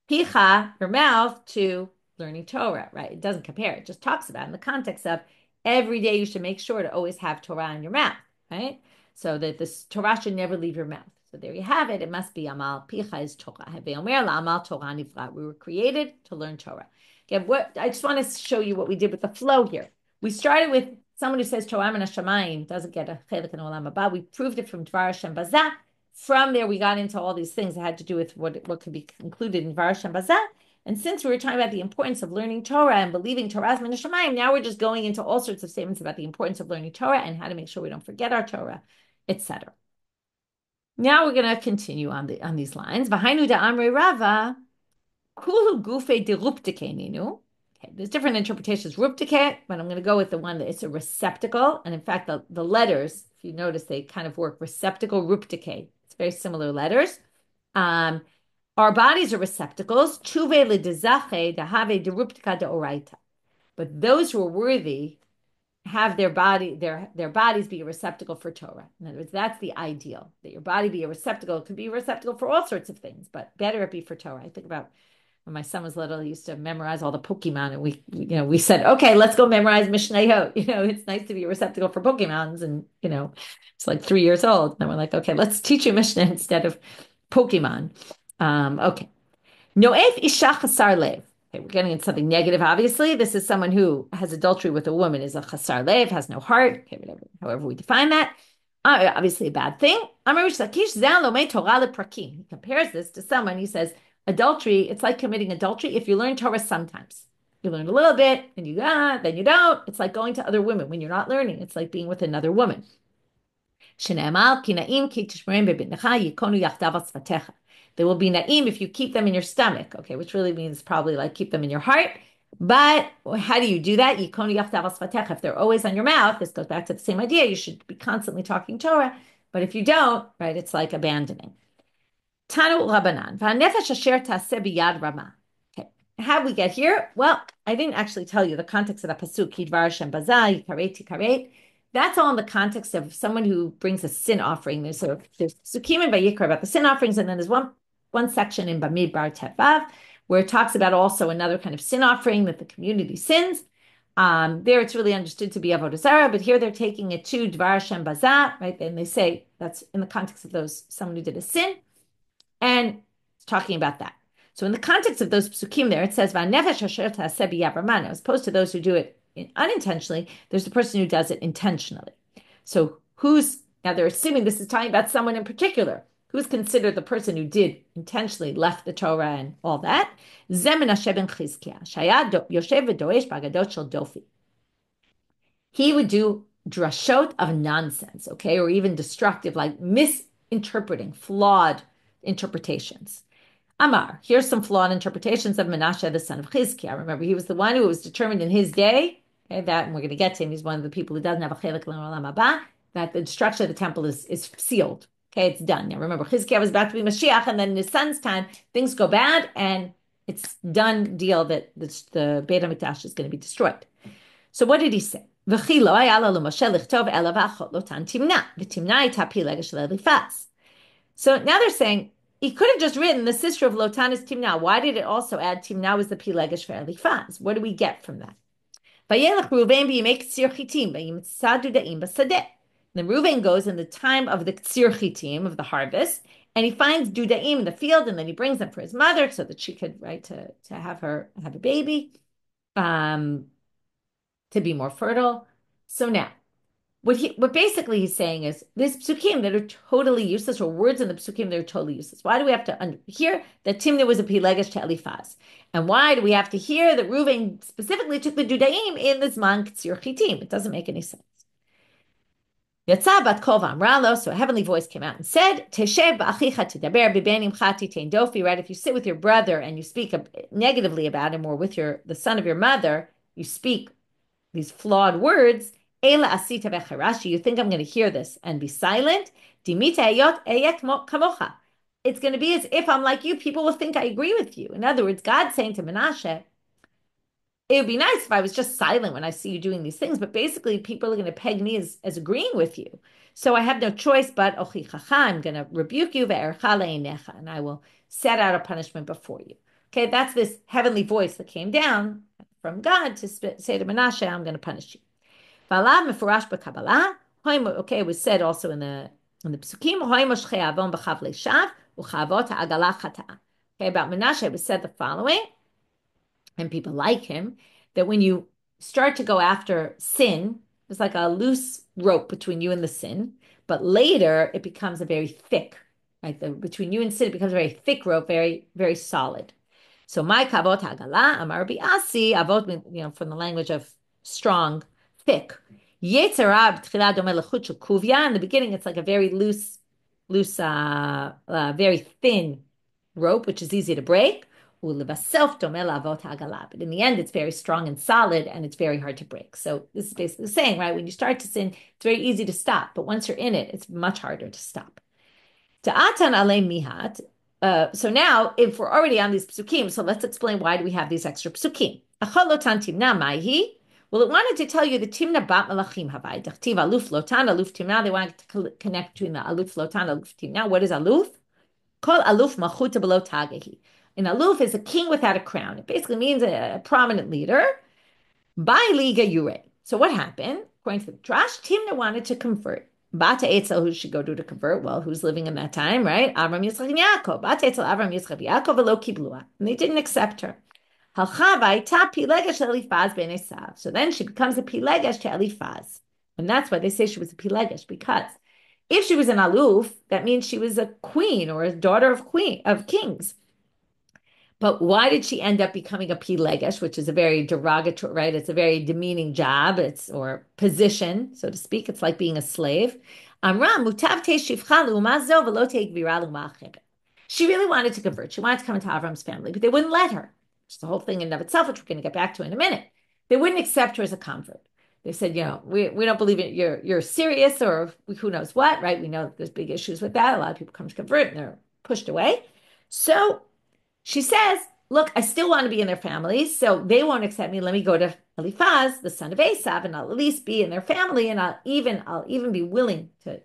picha, your mouth, to learning Torah, right? It doesn't compare. It just talks about it in the context of every day you should make sure to always have Torah in your mouth, right? So that this Torah should never leave your mouth. So there you have it. It must be amal picha is Torah. We were created to learn Torah. Okay, I just want to show you what we did with the flow here. We started with someone who says Torah and Hashemayim doesn't get a chelik in Olam Haba. We proved it from Dvar Hashem Bazah. From there, we got into all these things that had to do with what could be included in Dvar Hashem Bazah. And since we were talking about the importance of learning Torah and believing Torah's min Hashemayim, now we're just going into all sorts of statements about the importance of learning Torah and how to make sure we don't forget our Torah, etc. Now we're going to continue on these lines. V'hainu da'amrei Rava, kulu gufe deruptike ninu. Okay, there's different interpretations. Ruptike, but I'm going to go with the one that it's a receptacle. And in fact, the letters, if you notice, they kind of work. Receptacle, ruptike. It's very similar letters. Our bodies are receptacles. Chuve ledezache dahave deruptika deoraita. But those who are worthy have their bodies be a receptacle for Torah. In other words, that's the ideal, that your body be a receptacle. It could be a receptacle for all sorts of things, but better it be for Torah. I think about when my son was little, he used to memorize all the Pokemon, and we said, okay, let's go memorize Mishnayot. It's nice to be a receptacle for Pokemons, and it's like 3 years old. And we're like, okay, let's teach you Mishnah instead of Pokemon. Okay. Noef isha chasar lev. Okay, we're getting into something negative, obviously. This is someone who has adultery with a woman, is a chasar lev, has no heart, okay, however we define that. Obviously a bad thing. He compares this to someone, he says, adultery, it's like committing adultery if you learn Torah sometimes. You learn a little bit, and then you don't. It's like going to other women. When you're not learning, it's like being with another woman. They will be na'im if you keep them in your stomach, okay, which really means probably like keep them in your heart. But how do you do that? If they're always on your mouth, this goes back to the same idea. You should be constantly talking Torah. But if you don't, right, it's like abandoning. Tanu Rabbanan, v'hanefesh asher taseh biyad rama. Okay, how we get here? Well, I didn't actually tell you the context of the pasuk. Yidvar Hashem bazal yikaret tikaret. That's all in the context of someone who brings a sin offering. There's psukim in Vayikra about the sin offerings, and then there's one section in Bamidbar Tetvav where it talks about also another kind of sin offering that the community sins. There it's really understood to be avodah zarah, but here they're taking it to Dvar Hashem bazah, right? And they say that's in the context of someone who did a sin. And it's talking about that. So in the context of those psukim there, it says, as opposed to those who do it unintentionally, there's the person who does it intentionally. So now they're assuming this is talking about someone in particular. Who's considered the person who did intentionally left the Torah and all that? He would do drashot of nonsense, okay, or even destructive, like misinterpreting, flawed interpretations. Amar, here's some flawed interpretations of Menashe, the son of Chizkiah. Remember, he was the one who was determined in his day, okay, and we're going to get to him, he's one of the people who doesn't have a chelik l'olam haba, that the destruction of the temple is sealed. Okay, it's done. Now remember, Chizkiah was about to be mashiach, and then in his son's time, things go bad, and it's done deal that the Beit HaMikdash is going to be destroyed. So what did he say? So now they're saying, he could have just written the sister of Lotan is Timnah. Why did it also add Timnah was the Pilegesh for Eliphaz? What do we get from that? Then Reuven goes in the time of the Ktsir Chitim, of the harvest, and he finds Dudaim in the field, and then he brings them for his mother so that she could, right, to have a baby, to be more fertile. So now, what basically he's saying is these psukim that are totally useless, or words in the psukim that are totally useless. Why do we have to hear that Timnah was a pilegesh to Eliphaz? And why do we have to hear that Reuven specifically took the Dudaim in the Zman Ktsir Chitim? It doesn't make any sense. Yatsa bat kol v'amralo, so a heavenly voice came out and said, Teshev ba'achicha tidaber b'benimcha titein dofi, right? If you sit with your brother and you speak negatively about him, or with the son of your mother, you speak these flawed words, Eila asita v'charashi, you think I'm going to hear this and be silent? Dimita ayot eyet kamocha. It's going to be as if I'm like you. People will think I agree with you. In other words, God's saying to Menashe, it would be nice if I was just silent when I see you doing these things, but basically people are going to peg me as agreeing with you. So I have no choice but ochichacha, I'm going to rebuke you, and I will set out a punishment before you. Okay, that's this heavenly voice that came down from God to say to Menashe, I'm going to punish you. Okay, it was said also in the psukim. Okay, about Menashe, it was said the following, and people like him, that when you start to go after sin, it's like a loose rope between you and the sin, but later it becomes a very thick, right? Between you and sin, it becomes a very thick rope, very, very solid. So my kavot hagala, amar bi'asi, avot, from the language of strong, thick. Yetzirah b'tchila domeh lechut shel kuvya. In the beginning, it's like a very loose, very thin rope, which is easy to break. But in the end, it's very strong and solid, and it's very hard to break. So this is basically saying, right, when you start to sin, it's very easy to stop. But once you're in it, it's much harder to stop. Ta'atan alei mihat. So now, if we're already on these psukim, so let's explain why do we have these extra psukim. Achalotan timna maihi. Well, it wanted to tell you the timna bat malachim havai. Dachtiv aluf lotan, aluf timna. They wanted to connect between the aluf lotan, aluf timna. What is aluf? Kol aluf machuta below tagehi. An aluf is a king without a crown. It basically means a prominent leader. By liga yure. So what happened? According to the Drash, Timna wanted to convert. Bata Eitzel, who should go do to convert? Well, who's living in that time, right? Avram, Yitzchak, and Yaakov. Bata Eitzel, Avram, Yitzchak, Yaakov, velo kiblua. And they didn't accept her. Halcha vayta pilegesh Eliphaz ben Esav. So then she becomes a pilegesh to Eliphaz. And that's why they say she was a pilegesh, because if she was an aluf, that means she was a queen or a daughter of kings. But why did she end up becoming a pilegesh, which is a very derogatory, right? It's a very demeaning job, or position, so to speak. It's like being a slave. She really wanted to convert. She wanted to come into Avram's family, but they wouldn't let her. It's the whole thing in and of itself, which we're going to get back to in a minute. They wouldn't accept her as a convert. They said, we don't believe it. You're serious, or who knows what, right? We know that there's big issues with that. A lot of people come to convert and they're pushed away. So she says, look, I still want to be in their family, so they won't accept me. Let me go to Eliphaz, the son of Esav, and I'll at least be in their family, and I'll even be willing to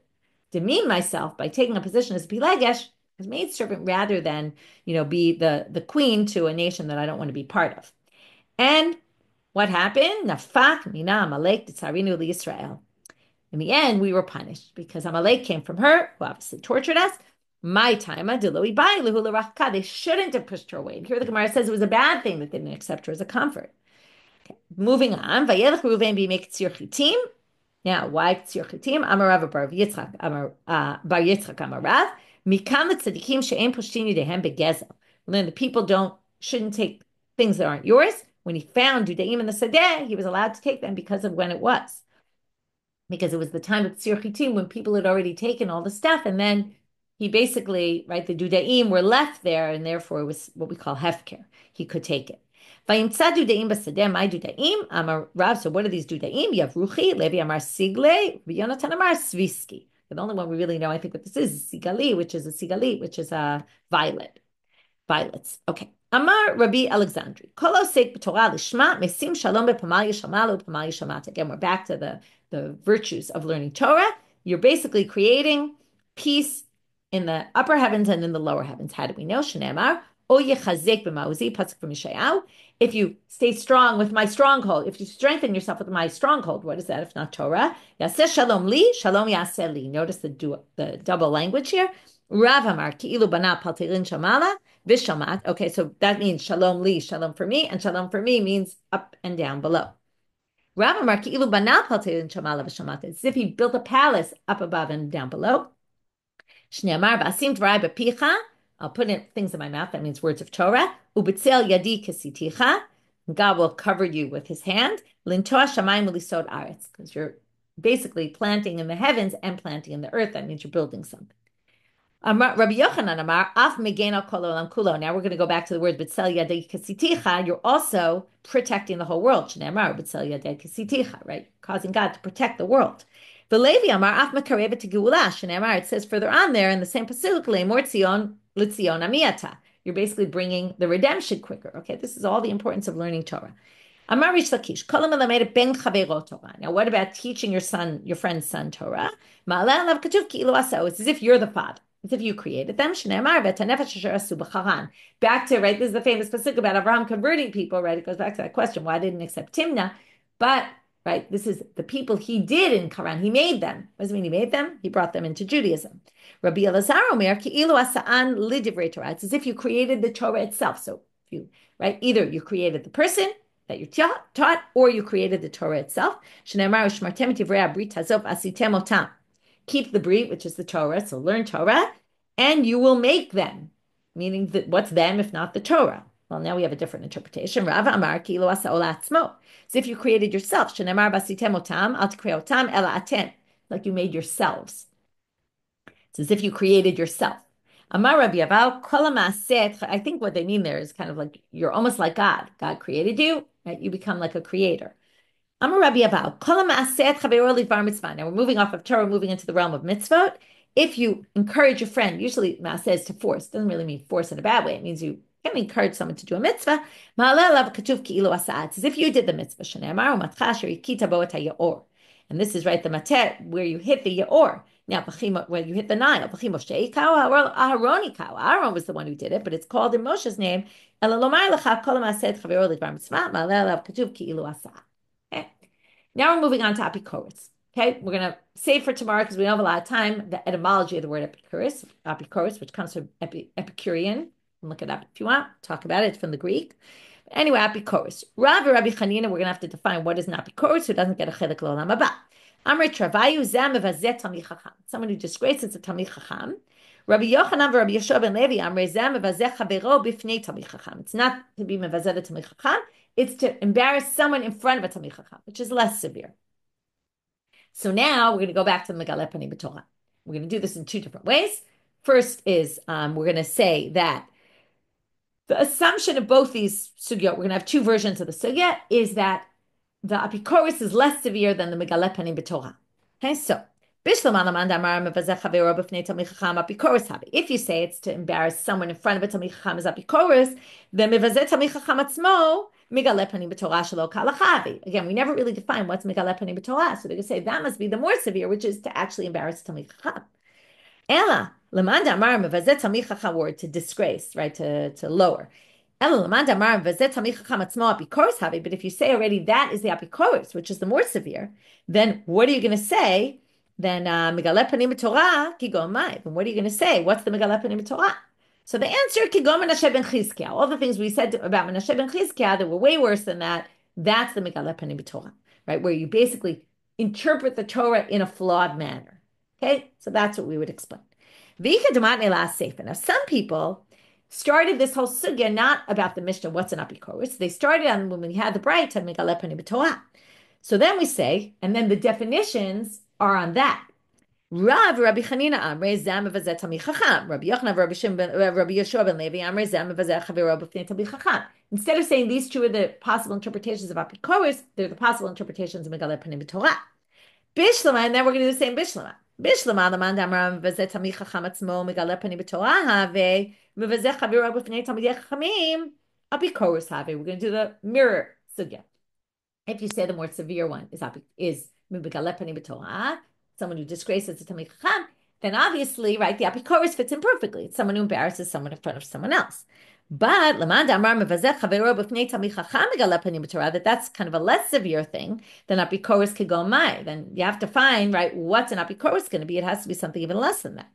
demean myself by taking a position as Pilegesh, as maidservant, rather than be the queen to a nation that I don't want to be part of. And what happened? Nafak mina Amalek tzarinu liYisrael. In the end, we were punished because Amalek came from her, who obviously tortured us. My time, they shouldn't have pushed her away. And here the Gemara says it was a bad thing that they didn't accept her as a comfort. Okay. Moving on, Vayelech Reuven b'mek tzir chitim. Now, why tzir chitim? Amarav bar Yitzchak, bar Yitzchak Amarav. Mikam tzadikim she'em poshtin yidehem begezel. Then the people shouldn't take things that aren't yours. When he found Judaim in the Sadeh, he was allowed to take them because of when it was. Because it was the time of tzir chitim when people had already taken all the stuff, and then he basically, right, the Dudaim were left there, and therefore it was what we call hefker. He could take it. Vayimtza Dudaim b'sadeh, my Dudaim, Amar Rav. So what are these Dudaim? Yavruchi, Levi Amar Sigle, Yonasan Amar Sviski. The only one we really know, I think, what this is Sigali, which is a violet. Violets. Okay. Amar Rabbi Alexandri. Kolo seik b'Torah lishma mesim shalom b'pamal yishamalu b'pamal yishamat. Again, we're back to the virtues of learning Torah. You're basically creating peace in the upper heavens and in the lower heavens. How do we know? Shneimar, O yechazek b'ma'uzi, pasuk from Yeshayahu. If you stay strong with my stronghold, if you strengthen yourself with my stronghold, what is that if not Torah? Yaseh shalom li, shalom yaseh li. Notice the double language here. Rav Amar, ki'ilu bana paltirin shamala, vishamat. Okay, so that means shalom li, shalom for me, and shalom for me means up and down below. Rav Amar, ki'ilu bana paltirin shamala vishamat. It's as if he built a palace up above and down below. Shneamar v'asim dvarai b'picha. I'll put in things in my mouth. That means words of Torah. Ubitzel yadi kasiticha. God will cover you with His hand. Lintoa shamayim ulisod aretz. Because you're basically planting in the heavens and planting in the earth. That means you're building something. Rabbi Yochanan Amar af megale kol olam kulo. Now we're going to go back to the word bitzel yadi kasiticha. You're also protecting the whole world. Shneamar bitzel yadi kasiticha. Right, causing God to protect the world. The Levi Amar af mekarevet geula. Shneamar. It says further on there in the same pasuk le'mor tzion l'tzion amiyata. You're basically bringing the redemption quicker. Okay, this is all the importance of learning Torah. Amar Rish Lakish, kolam elamed ben chavero Torah. Now, what about teaching your friend's son Torah? Ma'aleh alav katuv ki'ilu aso. It's as if you're the father. As if you created them. Back to, right, this is the famous pasuk about Abraham converting people, right? It goes back to that question, why didn't accept Timnah? But, right, this is the people he did in Haran. He made them. What does it mean he made them? He brought them into Judaism. Rabbi Elazar Omer, ki'ilu asa'an lidivrei Torah. It's as if you created the Torah itself. So, right, either you created the person that you're taught, or you created the Torah itself. Shneimar u'shmartem divrei abrit hazov asitem otam. Keep the brit, which is the Torah, so learn Torah, and you will make them. Meaning that what's them if not the Torah? Well, now we have a different interpretation. Rav Amar ki lo asa ola atzmo. As if you created yourself. Shenemar basitem otam al tikre otam ela atem. Like you made yourselves. It's as if you created yourself. Amar Rabbi Aval kol ha'maaset. I think what they mean there is kind of like you're almost like God. God created you, right? You become like a creator. Amar Rabbi Aval, kol ha'maaset chavero lidvar mitzvah. Now we're moving off of Torah, moving into the realm of mitzvot. If you encourage your friend, usually maaseh is to force. It doesn't really mean force in a bad way. It means you can encourage someone to do a mitzvah. Ma'aleh alav katuv ki'ilu asa'at. It's as if you did the mitzvah. Shene'amar u'matcha asher yikita bo et ha'yaor. And this is right the matet where you hit the yaor. Now where you hit the Nile. Aharon was the one who did it, but it's called in Moshe's name. Okay. Now we're moving on to apikores. Okay, we're going to save for tomorrow because we don't have a lot of time the etymology of the word apikores, which comes from Epicurean. Look it up if you want. Talk about it. It's from the Greek. But anyway, apikores. Rav and Rabbi Chanina, we're going to have to define what is an apikores who doesn't get a chilek l'olam haba. Amrit Travayu zeh mevazeh tamid chacham. Someone who disgraces a tamid chacham. Rabbi Yochanan and Rabbi Yeshua ben Levi amrei zeh mevazeh chavero b'fnei tamid chacham. It's not to be mevazeh the tamid chacham. It's to embarrass someone in front of a tamid chacham, which is less severe. So now we're going to go back to the megale panim b'Torah. We're going to do this in two different ways. First is we're going to say that the assumption of both these sugyot, we're going to have two versions of the sugya, is that the apikores is less severe than the megale panim b'Torah. Okay, so If you say it's to embarrass someone in front of a Talmid Chacham as apikores, then mivazeh Talmid Chacham atzmo megale panim b'Torah shelo kalachavi. Again, we never really define what's megale panim b'Torah, so they could say that must be the more severe, which is to actually embarrass Talmid Chacham. Ella lemanda amar mivazeh Talmid Chacham, word to disgrace, right, to lower. Ella lemanda amar mivazeh Talmid Chacham atzmo apikores havi. But if you say already that is the apikores, which is the more severe, then what are you going to say? Then megale panim b'Torah kigom mai. Then what are you going to say? What's the megale panim b'Torah? So the answer, kigom Menashe ben Chizkiah. All the things we said about Menashe ben Chizkiah that were way worse than that, that's the megale panim b'Torah, right? Where you basically interpret the Torah in a flawed manner. Okay, so that's what we would explain. Now, some people started this whole sugya not about the Mishnah, what's an apikores. They started on when we had the braita megale panim b'Torah. So then we say, and then the definitions are on that. Rabbi Chanina Amre Zam Vazet Talmid Chacham. Rabbi Yochanan, Rabbi Yeshua ben Levi Amre Zam Vazet Chaviro b'Fnei Talmid Chacham. Instead of saying these two are the possible interpretations of apikores, they're the possible interpretations of megale panim b'Torah. Bishlama, and then we're going to do the same Bishlama. Bishlama, the man Amram Vazet Talmid Chacham atzmo megale panim b'Torah have Vazet Chaviro b'Fnei Talmid Chachamim apikores have. We're going to do the mirror sugya. If you say the more severe one is megale panim b'Torah, someone who disgraces the Talmid Chacham, then obviously, right, the apikores fits in perfectly. It's someone who embarrasses someone in front of someone else. But that that's kind of a less severe thing than apikores could go mai. Then you have to find, right, what's an apikores going to be? It has to be something even less than that.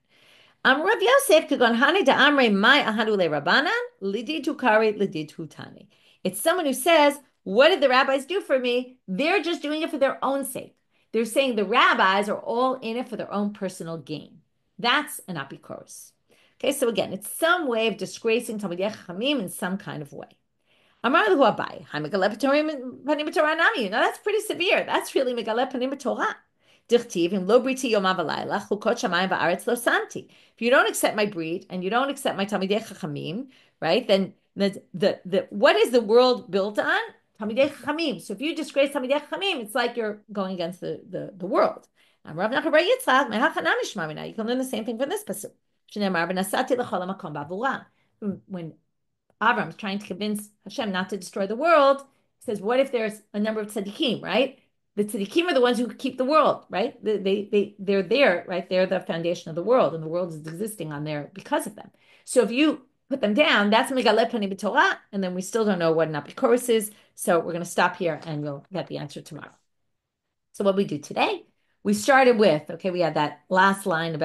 Rav Yosef kagon hani da amre mai ahadu le Rabbanan liditu kari liditu tani. It's someone who says, what did the rabbis do for me? They're just doing it for their own sake. They're saying the rabbis are all in it for their own personal gain. That's an apikores. Okay, so again, it's some way of disgracing Talmidei Chachamim in some kind of way. Amar lahu Abai, megale panim b'Torah nami. Now that's pretty severe. That's really megale panim b'Torah. Dichtiv im lo briti yom v'layla chukot shamayim va'aretz lo samti. If you don't accept my brit and you don't accept my Talmidei Chachamim, right? Then the what is the world built on? Talmidei Chachamim. So if you disgrace Talmidei Chachamim, it's like you're going against the world. Rav Nachman bar Yitzchak, me'hachanam nishma mina. You can learn the same thing from this pasuk. When Avram is trying to convince Hashem not to destroy the world, he says, what if there's a number of tzaddikim, right? The tzaddikim are the ones who keep the world, right? They're there, right? They're the foundation of the world, and the world is existing on there because of them. So if you put them down, that's megale panim b'Torah, and then we still don't know what an apikores is. So we're going to stop here, and we'll get the answer tomorrow. So what we do today, we started with, okay, we had that last line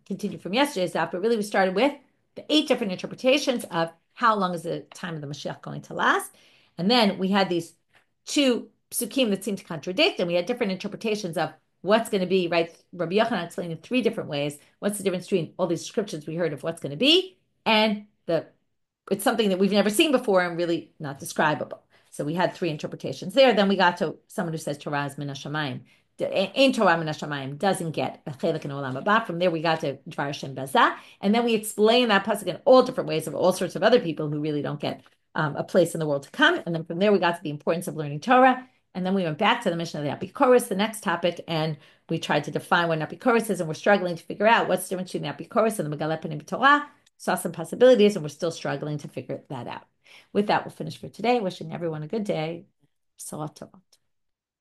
continued from yesterday's stuff, but really we started with the 8 different interpretations of how long is the time of the Mashiach going to last. And then we had these 2 psukim that seem to contradict, and we had different interpretations of what's going to be, right? Rabbi Yochanan explained in 3 different ways what's the difference between all these descriptions we heard of what's going to be, and it's something that we've never seen before and really not describable. So we had 3 interpretations there. Then we got to someone who says Torah is min hashamayim. Ein Torah min hashamayim doesn't get a chelik in olam haba. From there we got to Dvar Hashem Bazah, and then we explain that pasuk in all different ways of all sorts of other people who really don't get a place in the world to come. And then from there we got to the importance of learning Torah, and then we went back to the mission of the apikores, the next topic, and we tried to define what an apikores is, and we're struggling to figure out what's the difference between the apikores and the megale panim b'Torah. Saw some possibilities, and we're still struggling to figure that out. With that, we'll finish for today. Wishing everyone a good day. Salat Tov.